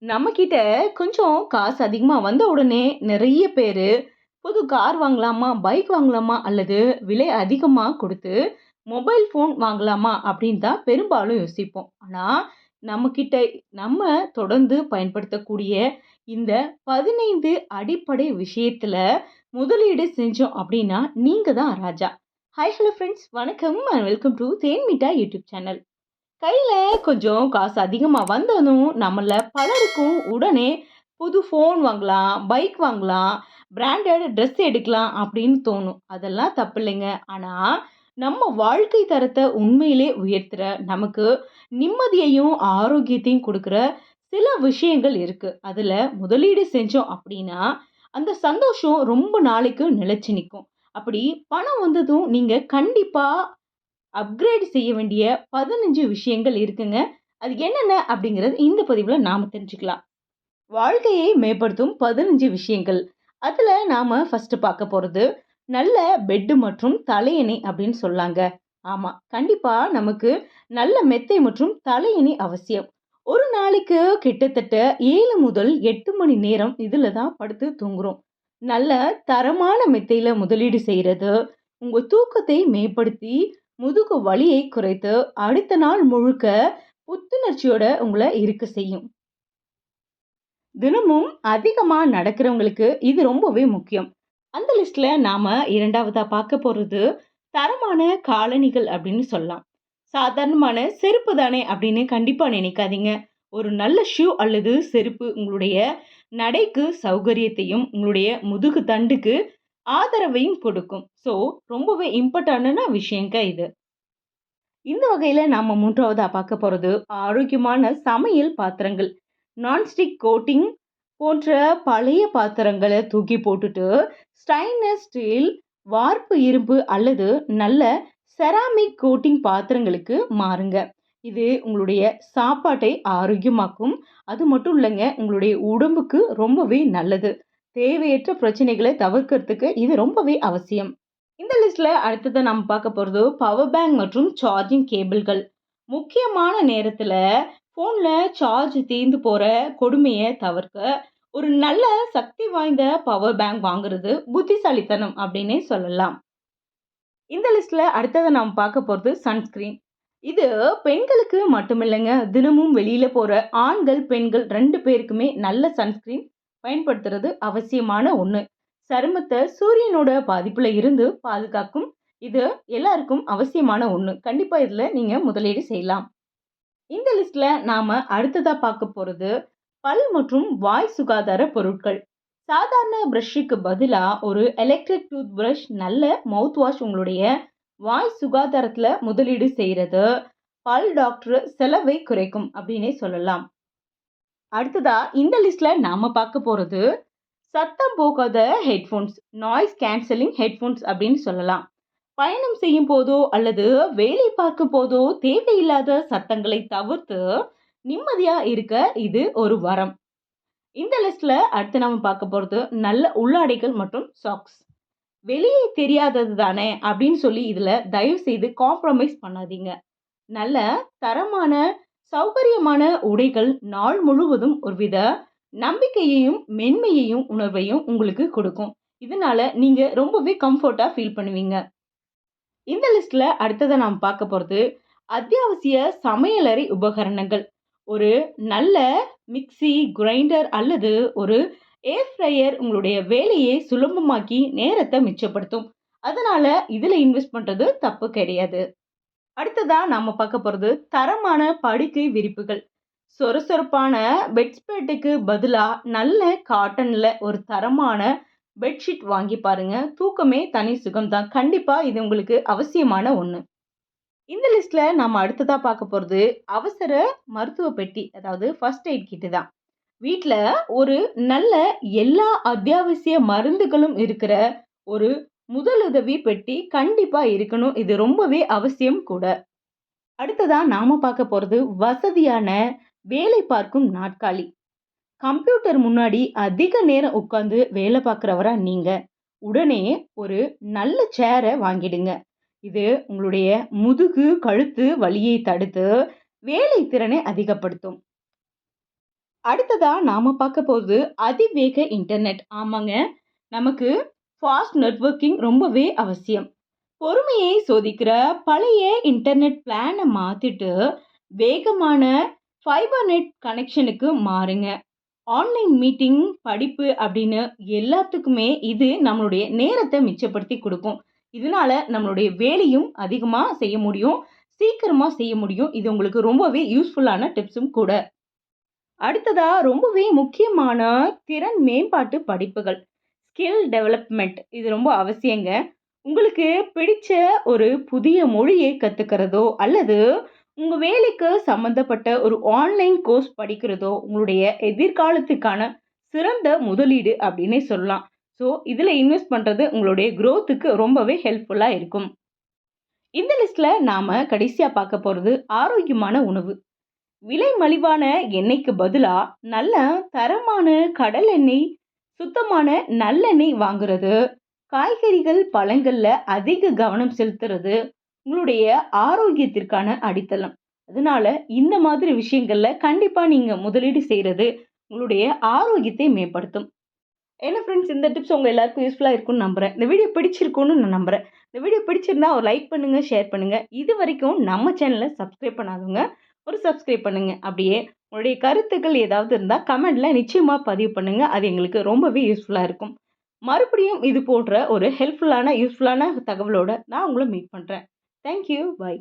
நம்மகிட்ட கொஞ்சம் காசு அதிகமா வந்த உடனே நிறைய பேரு, புது கார் வாங்கலாமா? பைக் வாங்கலாமா? அல்லது விலை அதிகமா குடுத்து மொபைல் ஃபோன் வாங்கலாமா? அப்படின்னு தான் பெரும்பாலும் யோசிப்போம். ஆனா, நம்மகிட்ட நம்ம தொடர்ந்து பயன்படுத்தக்கூடிய இந்த 15 அடிப்படை விஷயத்துல முதலீடு செஞ்சோம் அப்படின்னா, நீங்க தான் ராஜா. ஹாய் ஹலோ ஃப்ரெண்ட்ஸ் வணக்கம் and welcome to Thenmitta YouTube channel. கையில கொஞ்சம் காசு அதிகமா வந்ததும், நம்மள பலருக்கும் உடனே புது ஃபோன் வாங்கலாம், பைக் வாங்கலாம், பிராண்டட் ட்ரெஸ் எடுக்கலாம் அப்படின்னு தோணும். அதெல்லாம் தப்பில்லைங்க. ஆனா, நம்ம வாழ்க்கை தரத்த உண்மையிலே உயர்த்துற, நமக்கு நிம்மதியையும், ஆரோக்கியத்தையும் குடுக்குற சில விஷயங்கள் இருக்கு. அதுல முதலீடு செஞ்சோம் அப்படின்னா, அந்த சந்தோஷம் ரொம்ப நாளைக்கு நிலைச்சு நிக்கும். அப்படி பணம் வந்ததும் நீங்க கண்டிப்பா அப்கிரேட் செய்ய வேண்டிய 15 விஷயங்கள் இருக்குங்க. அது என்னென்ன அப்படிங்கிறது இந்த பதிவுல நாம தெரிஞ்சுக்கலாம். வாழ்க்கையை மேம்படுத்தும் 15 விஷயங்கள். அதுல நாம ஃபர்ஸ்ட் பார்க்க போறது, நல்ல பெட் மற்றும் தலையணை அப்படின்னு சொல்லாங்க. ஆமா, கண்டிப்பா நமக்கு நல்ல மெத்தை மற்றும் தலையணை அவசியம். ஒரு நாளைக்கு கிட்டத்தட்ட 7 முதல் 8 மணி நேரம் இதுல தான் படுத்து தூங்குறோம். நல்ல தரமான மெத்தையில முதலீடு செய்றது, உங்க தூக்கத்தை மேம்படுத்தி, முதுகு வலியை குறைத்து, அடுத்த நாள் முழுக்க புத்துணர்ச்சியோட உங்கள இருக்க செய்யும். தினமும் அதிகமா நடக்கிறவங்களுக்கு இது ரொம்பவே முக்கியம். அந்த லிஸ்ட்ல நாம 2வதா பார்க்க போறது, தரமான காலணிகள் அப்படின்னு சொல்லலாம். சாதாரணமான செருப்பு தானே அப்படின்னு கண்டிப்பா நினைக்காதீங்க. ஒரு நல்ல ஷூ அல்லது செருப்பு உங்களுடைய நடைக்கு சௌகரியத்தையும், உங்களுடைய முதுகு தண்டுக்கு ஆதரவையும் கொடுக்கும். ஸோ ரொம்பவே இம்பார்ட்டன்டான விஷயங்க இது. இந்த வகையில நாம 3வதா பார்க்க போறது, ஆரோக்கியமான சமையல் பாத்திரங்கள். நான்ஸ்டிக் கோட்டிங் போன்ற பழைய பாத்திரங்கள தூக்கி போட்டுட்டு, ஸ்டைன்லெஸ் ஸ்டீல், வார்ப்பு இரும்பு அல்லது நல்ல செராமிக் கோட்டிங் பாத்திரங்களுக்கு மாறுங்க. இது உங்களுடைய சாப்பாட்டை ஆரோக்கியமாக்கும். அது மட்டும் இல்லங்க, உங்களுடைய உடம்புக்கு ரொம்பவே நல்லது. தேவையற்ற பிரச்சனைகளை தவிர்க்கிறதுக்கு இது ரொம்பவே அவசியம். இந்த லிஸ்ட்ல அடுத்தது நம்ம பார்க்க போறது, பவர் பேங்க் மற்றும் சார்ஜிங் கேபிள்கள். முக்கியமான நேரத்துல போன்ல சார்ஜ் தீர்ந்து போற கொடுமையை தவிர்க்க ஒரு நல்ல சக்தி வாய்ந்த பவர் பேங்க் வாங்குறது புத்திசாலித்தனம் அப்படின்னே சொல்லலாம். இந்த லிஸ்ட்ல அடுத்தது நாம் பார்க்க போறது சன்ஸ்கிரீன். இது பெண்களுக்கு மட்டுமில்லைங்க, தினமும் வெளியில போற ஆண்கள் பெண்கள் 2 பேருக்குமே நல்ல சன்ஸ்கிரீன் பயன்படுத்துறது அவசியமான ஒண்ணு. சருமத்தை சூரியனோட பாதிப்புல இருந்து பாதுகாக்கும். இது எல்லாருக்கும் அவசியமான ஒண்ணு. கண்டிப்பா இதுல நீங்க முதலீடு செய்யலாம். இந்த லிஸ்ட்ல நாம அடுத்ததா பார்க்க போறது, பல் மற்றும் வாய் சுகாதார பொருட்கள். சாதாரண பிரஷ்ஷுக்கு பதிலா ஒரு எலக்ட்ரிக் டூத் பிரஷ், நல்ல மவுத் வாஷ் உங்களுடைய வாய் சுகாதாரத்துல முதலீடு செய்யறது பல் டாக்டர் செலவை குறைக்கும் அப்படின்னே சொல்லலாம். அடுத்ததா இந்த லிஸ்ட்ல நாம பார்க்க போறது, சத்தம் போகாத ஹெட்போன்ஸ், நாய்ஸ் கேன்சலிங் ஹெட்போன்ஸ் அப்படின்னு சொல்லலாம். பயணம் செய்யும் போதோ அல்லது வேலை பார்க்கும் போதோ தேவையில்லாத சத்தங்களை தவிர்த்து நிம்மதியா இருக்க இது ஒரு வரம். இந்த லிஸ்ட்ல அடுத்து நாம பார்க்க போறது, நல்ல உள்ளாடைகள் மற்றும் சாக்ஸ். வெளியே தெரியாதது தானே அப்படின்னு சொல்லி இதுல தயவு செய்து காம்ப்ரமைஸ் பண்ணாதீங்க. நல்ல தரமான சௌகரியமான உடைகள் நாள் முழுவதும் ஒருவித நம்பிக்கையையும் மென்மையையும் உணர்வையும் உங்களுக்கு கொடுக்கும். இதனால நீங்க ரொம்பவே கம்ஃபர்ட்டா ஃபீல் பண்ணுவீங்க. இந்த லிஸ்ட்ல அடுத்ததை நாம் பார்க்க போறது, அத்தியாவசிய சமையலறை உபகரணங்கள். ஒரு நல்ல மிக்ஸி, கிரைண்டர் அல்லது ஒரு ஏர் ஃப்ரையர் உங்களுடைய வேலையை சுலபமாக்கி நேரத்தை மிச்சப்படுத்தும். அதனால இதுல இன்வெஸ்ட் பண்றது தப்பு கிடையாது. அடுத்ததா நாம பார்க்க போறது, தரமான படுக்கை விரிப்புகள். சொரசொரப்பான பெட்ஸ்பெட்டுக்கு பதிலா நல்ல காட்டன்ல ஒரு தரமான பெட்ஷீட் வாங்கி பாருங்க. தூக்கமே தனி சுகம்தான். கண்டிப்பா இது உங்களுக்கு அவசியமான ஒண்ணு. இந்த லிஸ்ட்ல நாம அடுத்ததா பார்க்க போறது, அவசர மருத்துவ பெட்டி, அதாவது ஃபர்ஸ்ட் எய்ட் கிட் தான். வீட்ல ஒரு நல்ல எல்லா அத்தியாவசிய மருந்துகளும் இருக்கிற ஒரு முதலுதவி பெட்டி கண்டிப்பா இருக்கணும். இது ரொம்பவே அவசியம் கூட. அடுத்ததா நாம பார்க்க போறது, வசதியான வேலை பார்க்கும் நாற்காலி. கம்ப்யூட்டர் முன்னாடி அதிக நேரம் உட்கார்ந்து வேலை பார்க்குறவரா நீங்க, உடனே ஒரு நல்ல சேர வாங்கிடுங்க. இது உங்களுடைய கழுத்து வலியை தடுத்து வேலை திறனை அதிகப்படுத்தும். அடுத்ததா நாம பார்க்க போறது அதிவேக இன்டர்நெட். ஆமாங்க. நமக்கு ஃபாஸ்ட் நெட்வொர்க்கிங் ரொம்பவே அவசியம். பொறுமையை சோதிக்கிற பழைய இன்டர்நெட் பிளான மாத்திட்டு, வேகமான ஃபைபர் நெட் கனெக்ஷனுக்கு மாறுங்க. ஆன்லைன் மீட்டிங், படிப்பு அப்படின்னு எல்லாத்துக்குமே இது நம்மளுடைய நேரத்த மிச்சப்படுத்தி குடுக்கும். இதனால நம்மளுடைய வேலையும் அதிகமா செய்ய முடியும். சீக்கிரமா செய்ய முடியும். இது உங்களுக்கு ரொம்பவே யூஸ்ஃபுல்லான டிப்ஸும் கூட. அடுத்ததா ரொம்பவே முக்கியமான திறன் மேம்பாட்டு படிப்புகள். ஸ்கில் டெவலப்மெண்ட் இது ரொம்ப அவசியங்க. உங்களுக்கு பிடிச்ச ஒரு புதிய மொழியை கத்துக்கிறதோ, அல்லது உங்க வேலைக்கு சம்மந்தப்பட்ட ஒரு ஆன்லைன் கோர்ஸ் படிக்கிறதோ, உங்களுடைய எதிர்காலத்துக்கான சிறந்த முதலீடு அப்படின்னே சொல்லலாம். ஸோ, இதுல இன்வெஸ்ட் பண்றது உங்களுடைய குரோத்துக்கு ரொம்பவே ஹெல்ப்ஃபுல்லா இருக்கும். இந்த லிஸ்ட்ல நாம கடைசியா பார்க்க போறது ஆரோக்கியமான உணவு. விலை மலிவான எண்ணெய்க்கு பதிலா நல்ல தரமான கடல் எண்ணெய், சுத்தமான நல்லெண்ணெய் வாங்குறது, காய்கறிகள், பழங்கள்ல அதிக கவனம் செலுத்துறது உங்களுடைய ஆரோக்கியத்திற்கான அடித்தளம். அதனால இந்த மாதிரி விஷயங்கள்ல கண்டிப்பா நீங்க முதலீடு செய்றது உங்களுடைய ஆரோக்கியத்தை மேம்படுத்தும். என்ன ஃப்ரெண்ட்ஸ், இந்த டிப்ஸ் உங்க எல்லாருக்கும் யூஸ்ஃபுல்லா இருக்கும்னு நம்புறேன். இந்த வீடியோ பிடிச்சிருக்கும்னு நான் நம்புறேன். இந்த வீடியோ பிடிச்சிருந்தா ஒரு லைக் பண்ணுங்க, ஷேர் பண்ணுங்க. இதுவரைக்கும் நம்ம சேனல சப்ஸ்கிரைப் பண்ணாதவங்க ஒரு சப்ஸ்கிரைப் பண்ணுங்க. அப்படியே உங்களுடைய கருத்துக்கள் ஏதாவது இருந்தா கமெண்ட்ல நிச்சயமா பதிவு பண்ணுங்க. அது எங்களுக்கு ரொம்பவே யூஸ்ஃபுல்லா இருக்கும். மறுபடியும் இது போன்ற ஒரு ஹெல்ப்ஃபுல்லான, யூஸ்ஃபுல்லான தகவலோட நான் உங்கள மீட் பண்றேன். Thank you. பை.